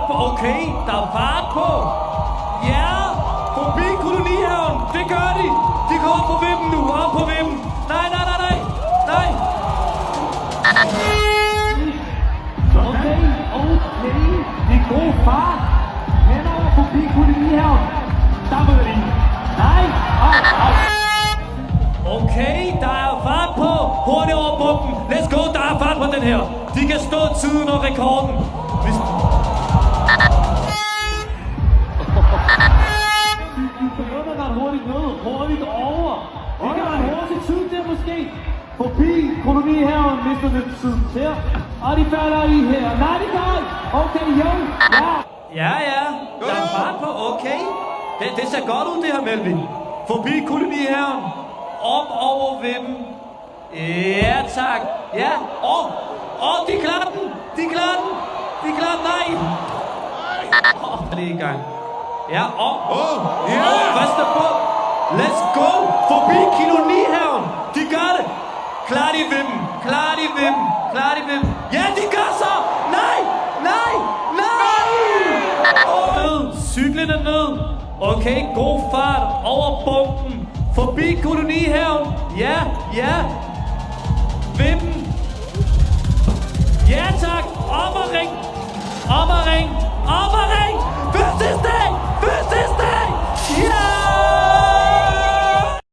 på. Okay, der er fart på. Ja, forbi kolonihaven. Det gør de. De kommer på vippen nu. Op på vippen. Nej. Okay. Det er god fart. Henover forbi kolonihaven. Der møder de. Nej. Okay, der er fart på. Hurtigt over bomben. Let's go, der er fart på den her. De kan stå tiden og rekorden. Hvis... De begynder ret hurtigt ned. Hurtigt over. Det kan være en hurtig tid der måske. Forbi kolonihaven mister lidt tid her. Og de falder i her. Nej, de gør ikke. Okay, jo. Ja. Ja. Der er fart på. Okay. Det ser godt ud, det her, Melvin. Forbi kolonihaven. Op over vippen. Ja, tak. Ja, de klarer den. Nej. Det er i gang. Ja, første på. Let's go. Forbi kolonihaven. De gør det. Klar de vippen. Ja, de gør så. Nej. Ned. Cyklen er ned. Okay, god fart over bomben. Forbi kolonihaven. Ja. Vippen. Ja tak. Om og ring. Første dag.